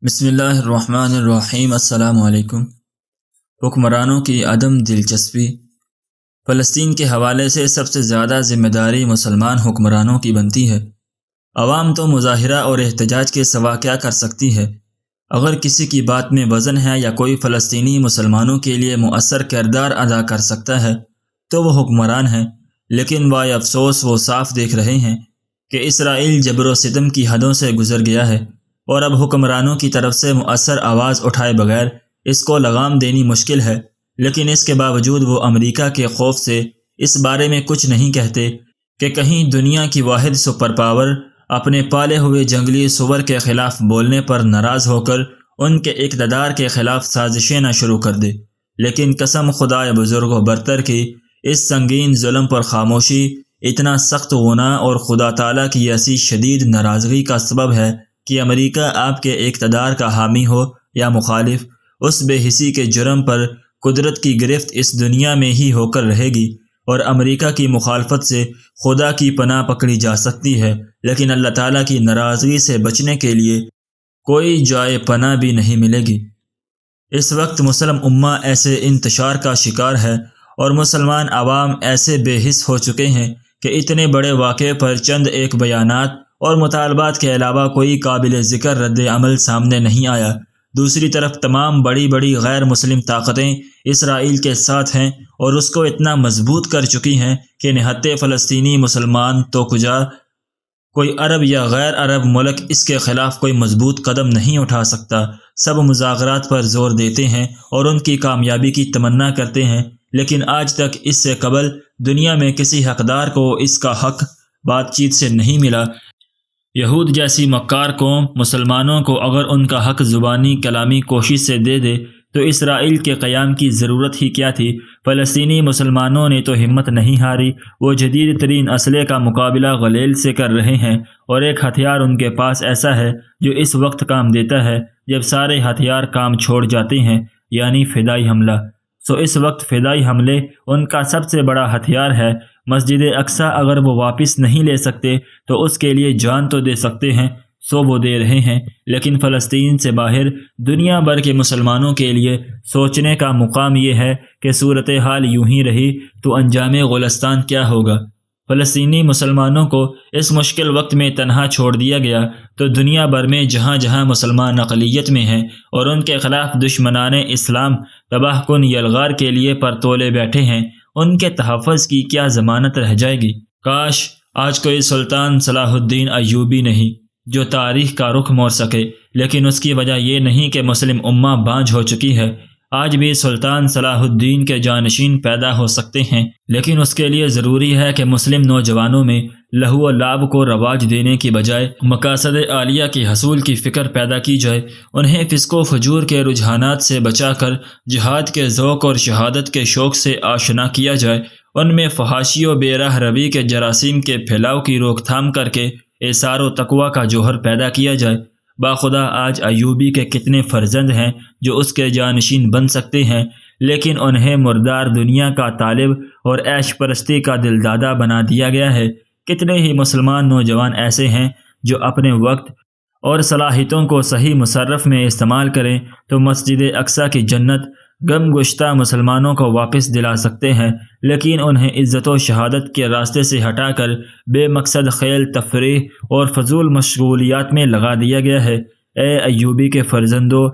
بسم اللہ الرحمن الرحیم۔ السلام علیکم۔ حکمرانوں کی عدم دلچسپی۔ فلسطین کے حوالے سے سب سے زیادہ ذمہ داری مسلمان حکمرانوں کی بنتی ہے۔ عوام تو مظاہرہ اور احتجاج کے سوا کیا کر سکتی ہے؟ اگر کسی کی بات میں وزن ہے یا کوئی فلسطینی مسلمانوں کے لیے مؤثر کردار ادا کر سکتا ہے تو وہ حکمران ہے، لیکن وائے افسوس وہ صاف دیکھ رہے ہیں کہ اسرائیل جبر و ستم کی حدوں سے گزر گیا ہے، اور اب حکمرانوں کی طرف سے مؤثر آواز اٹھائے بغیر اس کو لگام دینی مشکل ہے۔ لیکن اس کے باوجود وہ امریکہ کے خوف سے اس بارے میں کچھ نہیں کہتے کہ کہیں دنیا کی واحد سپر پاور اپنے پالے ہوئے جنگلی سور کے خلاف بولنے پر ناراض ہو کر ان کے اقتدار کے خلاف سازشیں نہ شروع کر دے۔ لیکن قسم خدائے بزرگ و برتر کی اس سنگین ظلم پر خاموشی اتنا سخت گناہ اور خدا تعالیٰ کی ایسی شدید ناراضگی کا سبب ہے کہ امریکہ آپ کے اقتدار کا حامی ہو یا مخالف، اس بے حسی کے جرم پر قدرت کی گرفت اس دنیا میں ہی ہو کر رہے گی، اور امریکہ کی مخالفت سے خدا کی پناہ پکڑی جا سکتی ہے، لیکن اللہ تعالیٰ کی ناراضگی سے بچنے کے لیے کوئی جائے پناہ بھی نہیں ملے گی۔ اس وقت مسلم امہ ایسے انتشار کا شکار ہے اور مسلمان عوام ایسے بے حس ہو چکے ہیں کہ اتنے بڑے واقعے پر چند ایک بیانات اور مطالبات کے علاوہ کوئی قابل ذکر رد عمل سامنے نہیں آیا۔ دوسری طرف تمام بڑی بڑی غیر مسلم طاقتیں اسرائیل کے ساتھ ہیں اور اس کو اتنا مضبوط کر چکی ہیں کہ نہتے فلسطینی مسلمان تو کجا، کوئی عرب یا غیر عرب ملک اس کے خلاف کوئی مضبوط قدم نہیں اٹھا سکتا۔ سب مذاکرات پر زور دیتے ہیں اور ان کی کامیابی کی تمنا کرتے ہیں، لیکن آج تک اس سے قبل دنیا میں کسی حقدار کو اس کا حق بات چیت سے نہیں ملا۔ یہود جیسی مکار قوم مسلمانوں کو اگر ان کا حق زبانی کلامی کوشش سے دے دے تو اسرائیل کے قیام کی ضرورت ہی کیا تھی؟ فلسطینی مسلمانوں نے تو ہمت نہیں ہاری، وہ جدید ترین اسلحے کا مقابلہ غلیل سے کر رہے ہیں، اور ایک ہتھیار ان کے پاس ایسا ہے جو اس وقت کام دیتا ہے جب سارے ہتھیار کام چھوڑ جاتے ہیں، یعنی فدائی حملہ۔ سو اس وقت فدائی حملے ان کا سب سے بڑا ہتھیار ہے۔ مسجد اقصیٰ اگر وہ واپس نہیں لے سکتے تو اس کے لیے جان تو دے سکتے ہیں، سو وہ دے رہے ہیں، لیکن فلسطین سے باہر دنیا بھر کے مسلمانوں کے لیے سوچنے کا مقام یہ ہے کہ صورتحال یوں ہی رہی تو انجام گلستان کیا ہوگا؟ فلسطینی مسلمانوں کو اس مشکل وقت میں تنہا چھوڑ دیا گیا تو دنیا بھر میں جہاں جہاں مسلمان اقلیت میں ہیں اور ان کے خلاف دشمنان اسلام تباہ کن یلغار کے لیے پر تولے بیٹھے ہیں، ان کے تحفظ کی کیا ضمانت رہ جائے گی؟ کاش آج کوئی سلطان صلاح الدین ایوبی نہیں جو تاریخ کا رخ موڑ سکے، لیکن اس کی وجہ یہ نہیں کہ مسلم امہ بانجھ ہو چکی ہے۔ آج بھی سلطان صلاح الدین کے جانشین پیدا ہو سکتے ہیں، لیکن اس کے لیے ضروری ہے کہ مسلم نوجوانوں میں لہو و لعب کو رواج دینے کی بجائے مقاصد عالیہ کے حصول کی فکر پیدا کی جائے، انہیں فسق و فجور کے رجحانات سے بچا کر جہاد کے ذوق اور شہادت کے شوق سے آشنا کیا جائے، ان میں فحاشی و بے راہ روی کے جراثیم کے پھیلاؤ کی روک تھام کر کے ایثار و تقویٰ کا جوہر پیدا کیا جائے۔ باخدا آج ایوبی کے کتنے فرزند ہیں جو اس کے جانشین بن سکتے ہیں، لیکن انہیں مردار دنیا کا طالب اور عیش پرستی کا دلدادہ بنا دیا گیا ہے۔ کتنے ہی مسلمان نوجوان ایسے ہیں جو اپنے وقت اور صلاحیتوں کو صحیح مصرف میں استعمال کریں تو مسجد اقصیٰ کی جنت غم گشتہ مسلمانوں کو واپس دلا سکتے ہیں، لیکن انہیں عزت و شہادت کے راستے سے ہٹا کر بے مقصد خیل تفریح اور فضول مشغولیات میں لگا دیا گیا ہے۔ اے ایوبی کے فرزندو،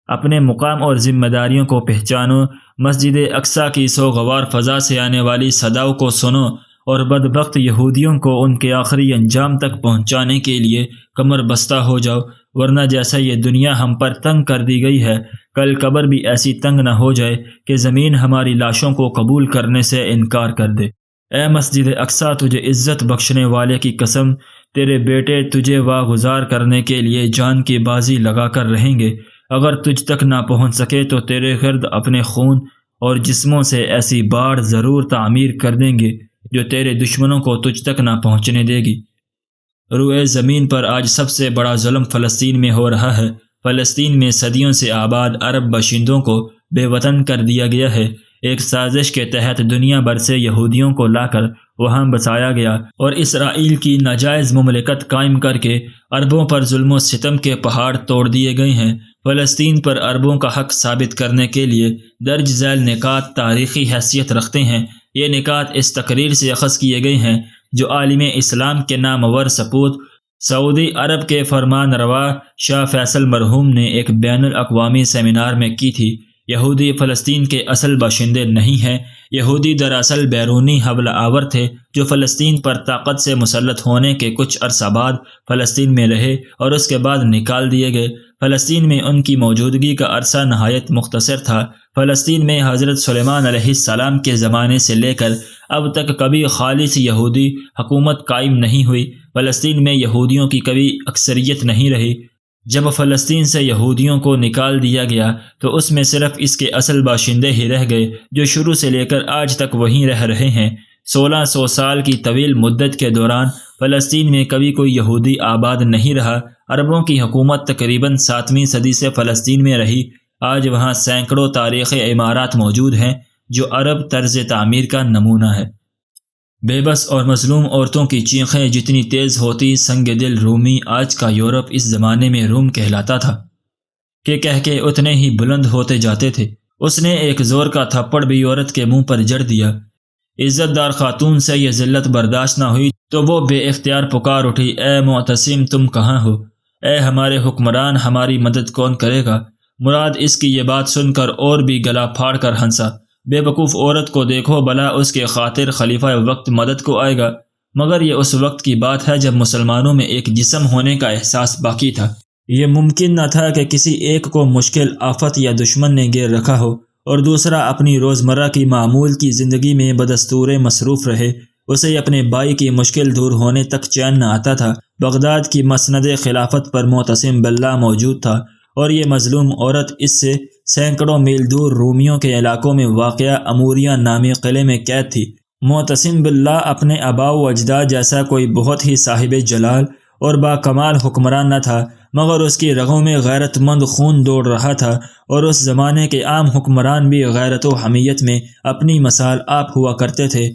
اپنے مقام اور ذمہ داریوں کو پہچانو، مسجد اقصیٰ کی سوگوار فضا سے آنے والی صداؤں کو سنو اور بدبخت یہودیوں کو ان کے آخری انجام تک پہنچانے کے لیے کمر بستہ ہو جاؤ، ورنہ جیسا یہ دنیا ہم پر تنگ کر دی گئی ہے، کل قبر بھی ایسی تنگ نہ ہو جائے کہ زمین ہماری لاشوں کو قبول کرنے سے انکار کر دے۔ اے مسجد اقصیٰ، تجھے عزت بخشنے والے کی قسم، تیرے بیٹے تجھے واگزار کرنے کے لیے جان کی بازی لگا کر رہیں گے۔ اگر تجھ تک نہ پہنچ سکے تو تیرے گرد اپنے خون اور جسموں سے ایسی باڑ ضرور تعمیر کر دیں گے جو تیرے دشمنوں کو تجھ تک نہ پہنچنے دے گی۔ روئے زمین پر آج سب سے بڑا ظلم فلسطین میں ہو رہا ہے۔ فلسطین میں صدیوں سے آباد عرب باشندوں کو بے وطن کر دیا گیا ہے۔ ایک سازش کے تحت دنیا بھر سے یہودیوں کو لا کر وہاں بسایا گیا اور اسرائیل کی ناجائز مملکت قائم کر کے عربوں پر ظلم و ستم کے پہاڑ توڑ دیے گئے ہیں۔ فلسطین پر عربوں کا حق ثابت کرنے کے لیے درج ذیل نکات تاریخی حیثیت رکھتے ہیں۔ یہ نکات اس تقریر سے اخذ کیے گئے ہیں جو عالم اسلام کے نامور سپوت سعودی عرب کے فرمان روا شاہ فیصل مرحوم نے ایک بین الاقوامی سیمینار میں کی تھی۔ یہودی فلسطین کے اصل باشندے نہیں ہیں۔ یہودی دراصل بیرونی حملہ آور تھے جو فلسطین پر طاقت سے مسلط ہونے کے کچھ عرصہ بعد فلسطین میں رہے اور اس کے بعد نکال دیے گئے۔ فلسطین میں ان کی موجودگی کا عرصہ نہایت مختصر تھا۔ فلسطین میں حضرت سلیمان علیہ السلام کے زمانے سے لے کر اب تک کبھی خالص یہودی حکومت قائم نہیں ہوئی۔ فلسطین میں یہودیوں کی کبھی اکثریت نہیں رہی۔ جب فلسطین سے یہودیوں کو نکال دیا گیا تو اس میں صرف اس کے اصل باشندے ہی رہ گئے جو شروع سے لے کر آج تک وہیں رہ رہے ہیں۔ 1600 سال کی طویل مدت کے دوران فلسطین میں کبھی کوئی یہودی آباد نہیں رہا۔ عربوں کی حکومت تقریباً 7ویں صدی سے فلسطین میں رہی۔ آج وہاں سینکڑوں تاریخی عمارات موجود ہیں جو عرب طرز تعمیر کا نمونہ ہے۔ بے بس اور مظلوم عورتوں کی چیخیں جتنی تیز ہوتی، سنگ دل رومی آج کا یورپ اس زمانے میں روم کہلاتا تھا کہ کہہ کے اتنے ہی بلند ہوتے جاتے تھے۔ اس نے ایک زور کا تھپڑ بھی عورت کے منہ پر جڑ دیا۔ عزت دار خاتون سے یہ ذلت برداشت نہ ہوئی تو وہ بے اختیار پکار اٹھی، اے معتصم تم کہاں ہو؟ اے ہمارے حکمران ہماری مدد کون کرے گا؟ مراد اس کی یہ بات سن کر اور بھی گلا پھاڑ کر ہنسا۔ بے وقوف عورت کو دیکھو بھلا، اس کے خاطر خلیفہ وقت مدد کو آئے گا۔ مگر یہ اس وقت کی بات ہے جب مسلمانوں میں ایک جسم ہونے کا احساس باقی تھا۔ یہ ممکن نہ تھا کہ کسی ایک کو مشکل آفت یا دشمن نے گھیر رکھا ہو اور دوسرا اپنی روزمرہ کی معمول کی زندگی میں بدستور مصروف رہے۔ اسے اپنے بھائی کی مشکل دور ہونے تک چین نہ آتا تھا۔ بغداد کی مسند خلافت پر معتصم باللہ موجود تھا اور یہ مظلوم عورت اس سے سینکڑوں میل دور رومیوں کے علاقوں میں واقع اموریہ نامی قلعے میں قید تھی۔ معتصم باللہ اپنے آباء و اجداد جیسا کوئی بہت ہی صاحب جلال اور با کمال حکمران نہ تھا، مگر اس کی رگوں میں غیرت مند خون دوڑ رہا تھا اور اس زمانے کے عام حکمران بھی غیرت و حمیت میں اپنی مثال آپ ہوا کرتے تھے۔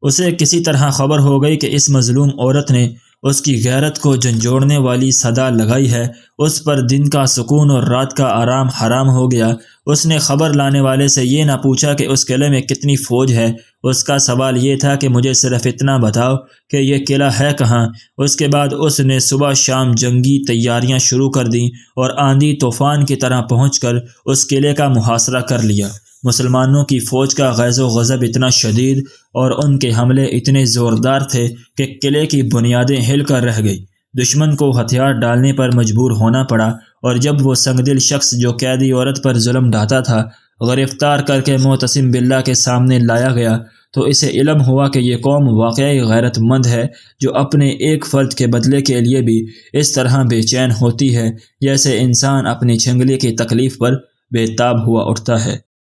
اسے کسی طرح خبر ہو گئی کہ اس مظلوم عورت نے اس کی غیرت کو جھنجھوڑنے والی صدا لگائی ہے۔ اس پر دن کا سکون اور رات کا آرام حرام ہو گیا۔ اس نے خبر لانے والے سے یہ نہ پوچھا کہ اس قلعے میں کتنی فوج ہے، اس کا سوال یہ تھا کہ مجھے صرف اتنا بتاؤ کہ یہ قلعہ ہے کہاں۔ اس کے بعد اس نے صبح شام جنگی تیاریاں شروع کر دیں اور آندھی طوفان کی طرح پہنچ کر اس قلعے کا محاصرہ کر لیا۔ مسلمانوں کی فوج کا غیظ و غضب اتنا شدید اور ان کے حملے اتنے زوردار تھے کہ قلعے کی بنیادیں ہل کر رہ گئی۔ دشمن کو ہتھیار ڈالنے پر مجبور ہونا پڑا اور جب وہ سنگدل شخص جو قیدی عورت پر ظلم ڈھاتا تھا گرفتار کر کے معتصم باللہ کے سامنے لایا گیا تو اسے علم ہوا کہ یہ قوم واقعی غیرت مند ہے جو اپنے ایک فرد کے بدلے کے لیے بھی اس طرح بے چین ہوتی ہے جیسے انسان اپنی چنگلی کی تکلیف پر بے تاب ہوا اٹھتا ہے۔